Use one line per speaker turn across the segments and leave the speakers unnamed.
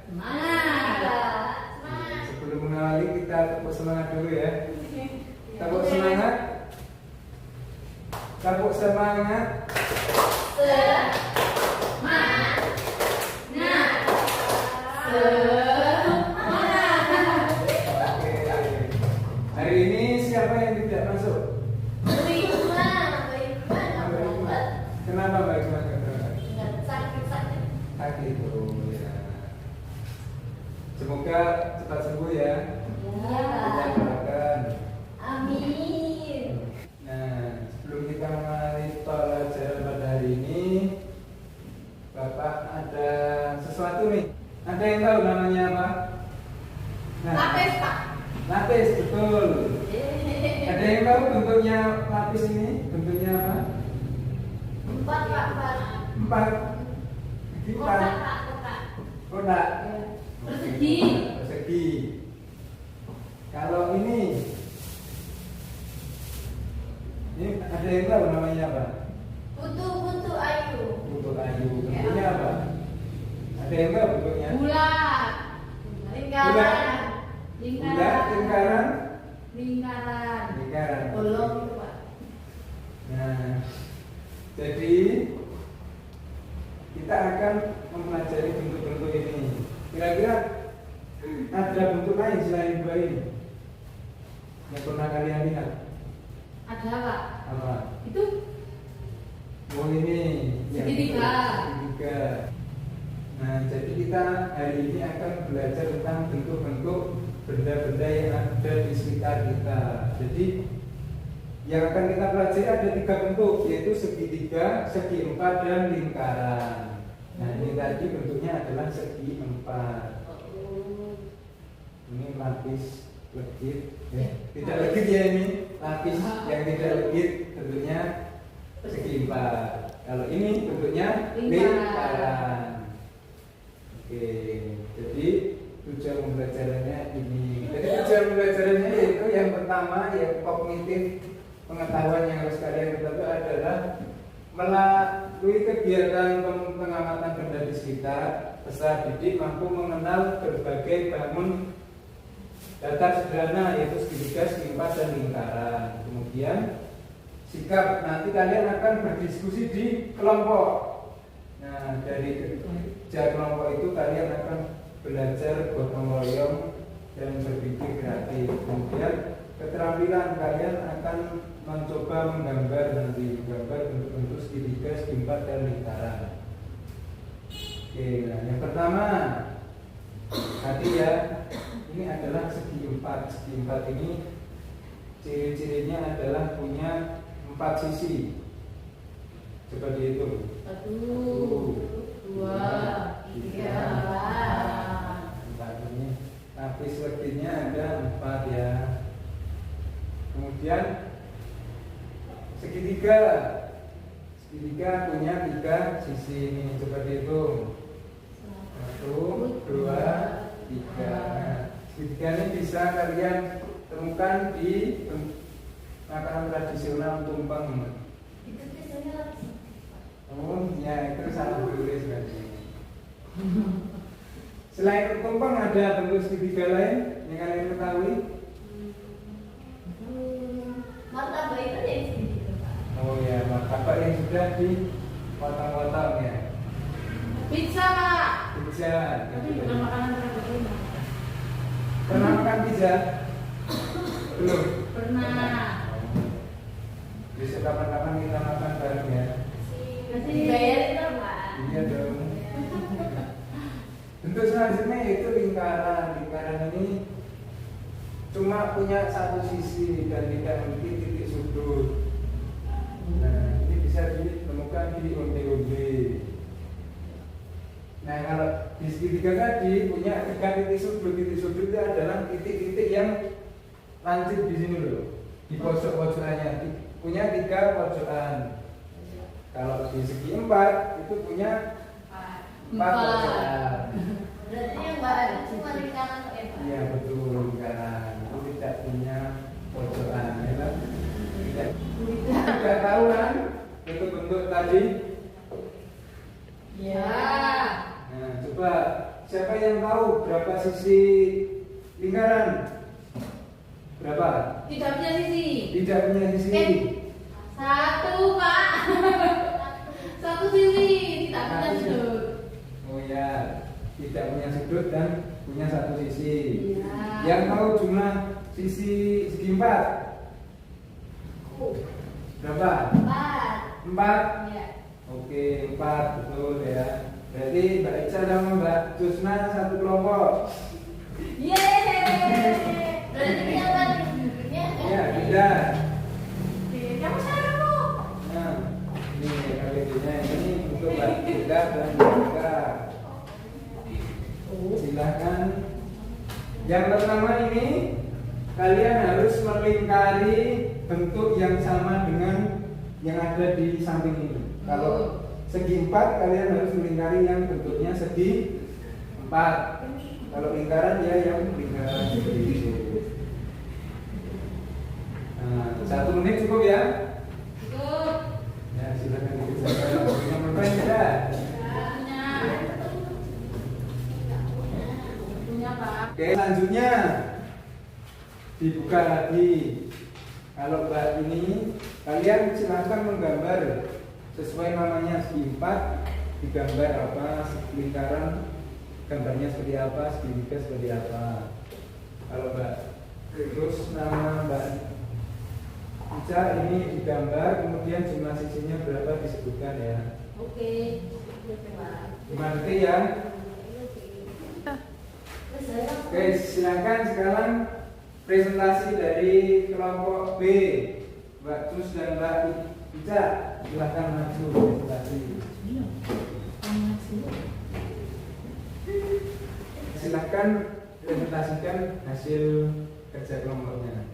Semangat.
Sebelum mengawali kita tepuk semangat dulu ya. Tepuk semangat. Tepuk semangat. Oke. Hari ini siapa yang tidak masuk? Kenapa Mbak Ikman nggak berangkat? Sakit itu ya. Semoga cepat sembuh ya. Kita doakan.
Amin.
Nah, sebelum kita mengalami pelajaran pada hari ini, Bapak ada sesuatu nih. Ada yang tahu namanya apa?
Lapis, Pak.
Lapis, betul. Ada yang tahu bentuknya lapis ini? Bentuknya apa?
4, Pak.
4.
Kotak, Pak. Kotak.
Kotak.
Persegi.
Persegi. Kalau ini ada yang tahu namanya apa?
Butu ayu.
Bentuk kayu. Bentuknya apa? Ada yang tahu bentuknya?
Bulat. Lingkaran.
Bulat, lingkaran.
Lingkaran. Bolong itu, Pak.
Nah, jadi kita akan mempelajari bentuk-bentuk ini. Kira-kira ada bentuk lain selain dua ini yang pernah kalian lihat?
Ada, Pak.
Apa?
Itu
Oh ini
segitiga.
Segitiga. Nah, jadi kita hari ini akan belajar tentang bentuk-bentuk benda-benda yang ada di sekitar kita. Jadi yang akan kita pelajari ada 3 bentuk, yaitu segitiga, segi empat, dan lingkaran. Nah, ini tadi bentuknya adalah segi empat. Ini lapis legit, tidak legit ya ini lapis yang tidak legit bentuknya segi empat. Kalau ini bentuknya lingkaran. Oke, jadi tujuan pembelajarannya ini. Jadi tujuan pembelajarannya yaitu yang pertama, yang kognitif pengetahuan yang harus kalian ketahui adalah melalui kegiatan pengamatan benda di sekitar, peserta didik mampu mengenal berbagai bangun datar sederhana yaitu segitiga, segi empat, dan lingkaran. Kemudian sikap, nanti kalian akan berdiskusi di kelompok. Nah, dari kerja kelompok itu kalian akan belajar gotong royong dan berpikir kreatif. Kemudian keterampilan, kalian akan mencoba menggambar bentuk-bentuk segitiga, segi empat, dan lingkaran. Oke, nah yang pertama tadi ya, ini adalah segi empat. Segi empat ini ciri-cirinya adalah punya 4 sisi. Coba dihitung.
1, 2, 3.
4 ini. Lapis leginya ada 4 ya. Kemudian segitiga punya 3 sisi ini. Coba dihitung. 1, 2, 3. Segitiga ini bisa kalian temukan di makanan tradisional tumpeng.
Itu biasanya lapis.
Oh ya, itu salah tulis berarti. Selain tumpeng ada bentuk segitiga lain yang kalian ketahui?
Martabak itu jadi segitiga, Pak.
Oh ya, martabak yang sudah dipotong-potong ya.
Pizza, Pak.
Pizza.
Tapi bukan makanan tradisional.
Pernah makan pizza? Belum.
Pernah.
Bisa kapan-kapan kita makan bareng ya.
Masih dibayarin dong, Pak.
Iya dong. Bentuk selanjutnya yaitu lingkaran. Lingkaran ini cuma punya 1 sisi dan tidak memiliki titik sudut. Nah, ini bisa ditemukan di onde-onde. Nah, kalau di segitiga tadi punya 3 titik sudut. Titik sudut itu adalah titik-titik yang lancip di sini loh, di pojok-pojokannya. Punya 3 pojokan. Kalau di segi 4 itu punya 4 pojokan.
Berarti yang Mbak ada cuma lingkaran tuh ya, Pak?
Iya betul, lingkaran itu tidak punya pojokan. Ya kan? Tidak tahu kan bentuk-bentuk tadi?
Ya.
Nah, coba siapa yang tahu berapa sisi lingkaran? Berapa?
Tidak punya sisi.
Tidak punya sisi.
Satu, Pak. Satu sisi, tidak punya sudut.
Oh ya, tidak punya sudut dan punya satu sisi.
Iya.
Yang tahu jumlah sisi segi 4? Berapa?
4.
4?
Iya.
Oke, 4 betul ya. Berarti Mbak Ica sama Mbak Jusna satu kelompok.
Yeay. Berarti apa nih?
Ya, tidak.
Kamu salah,
Nah, ini KBD-nya ini untuk Mbak Ika dan Mbak Ika. Silahkan. Yang pertama ini kalian harus melingkari bentuk yang sama dengan yang ada di samping ini. Kalau segi 4 kalian harus melingkari yang bentuknya segi 4. Kalau lingkaran ya yang lingkaran seperti itu. Nah, 1 menit cukup ya?
Cukup.
Ya, silakan dikerjakan. Punya pulpen tidak?
Punya, Pak.
Oke, selanjutnya dibuka lagi. Kalau Mbak ini, kalian silahkan menggambar sesuai namanya segi 4, digambar apa, lingkaran gambarnya seperti apa, segitiga seperti apa. Kalau Mbak terus nama Mbak Ica ini digambar, kemudian jumlah sisinya berapa disebutkan ya.
Oke.
5 detik ya. Oke, silakan sekarang presentasi dari kelompok B, Mbak Tus dan Mbak Ica. Silakan maju presentasi. Silakan presentasikan hasil kerja kelompoknya.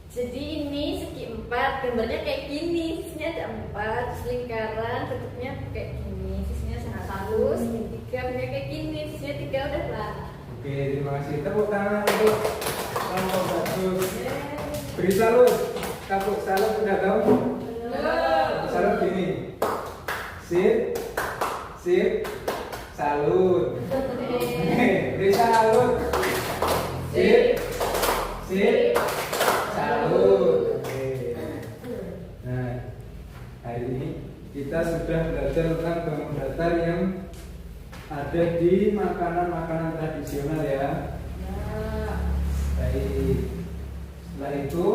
Jadi ini segi 4, gambarnya kayak gini, sisinya ada 4, terus lingkaran bentuknya kayak gini, sisinya satu, segitiga bentuknya kayak gini, sisinya 3, udah lah.
Oke, terima kasih. Tepuk tangan untuk kelompok bagus. Beri salut. Tepuk salut udah tahu? Salut gini. Sip, sip, salut. Beri salut. Sip, sip, salut. Oke. Nah, hari ini kita sudah belajar tentang bangun datar yang ada di makanan-makanan tradisional ya. Baik. Setelah itu,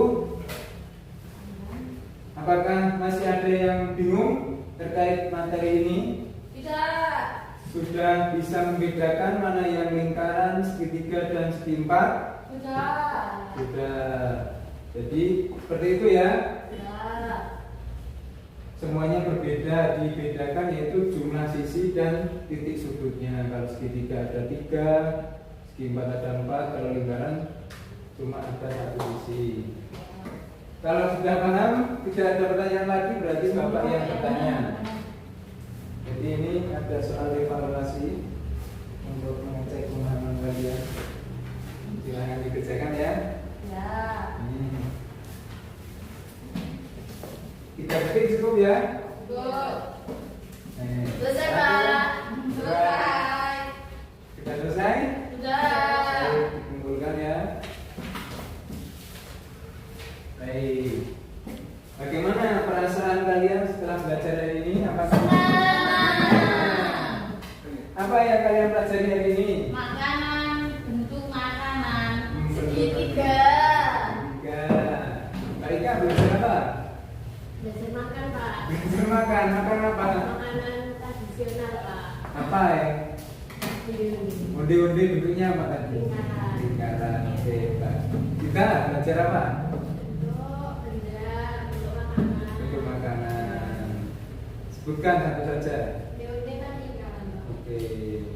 apakah masih ada yang bingung terkait materi ini?
Tidak.
Sudah bisa membedakan mana yang lingkaran, segitiga dan segi 4?
Sudah.
Sudah. Jadi seperti itu ya.
Sudah.
Semuanya berbeda, dibedakan yaitu jumlah sisi dan titik sudutnya. Kalau segitiga ada 3, segi 4 ada 4, kalau lingkaran cuma ada satu sisi. Kalau sudah paham, tidak ada pertanyaan lagi, berarti Bapak yang bertanya. Jadi ini ada soal evaluasi untuk mengecek pemahaman kalian. Silakan dikerjakan ya.
Ya.
3 detik cukup ya.
Cukup.
Selesai,
Satu,
Pak.
dua.
Selesai.
Sudah selesai?
Sudah.
Baik, dikumpulkan ya. Baik. Bagaimana perasaan kalian setelah belajar hari ini? Apa yang kalian pelajari hari ini?
Makanan, bentuk makanan.
Segitiga.
Tiga. Mbak Ika belajar apa?
Belajar makan, Pak.
Belajar makan. Makan apa?
Makanan tradisional, Pak.
Apa ya? Undi-undi bentuknya apa tadi?
Lingkaran.
Lingkaran. Oke, Pak. Kita belajar apa?
Bentuk benda, bentuk makanan.
Bentuk makanan. Sebutkan satu saja.
Onde kan lingkaran, Pak.
Oke,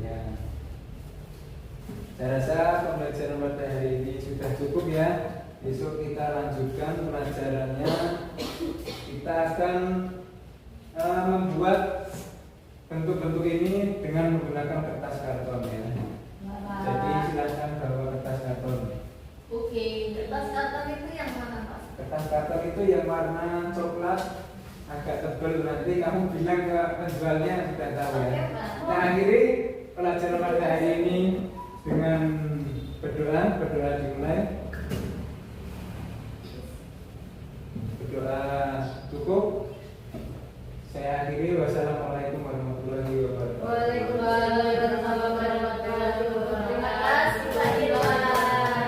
ya. Saya rasa pembelajaran pada hari ini sudah cukup ya. Besok kita lanjutkan pelajarannya. Kita akan membuat bentuk-bentuk ini dengan menggunakan kertas karton ya. Jadi silakan bawa kertas karton.
Oke.
Kertas karton itu yang mana, Pak?
Kertas karton itu yang warna coklat agak tebal, nanti kamu bilang ke penjualnya sudah tahu ya.
Oke, Pak.
Nah akhiri pelajaran pada hari ini dengan berdoa dimulai.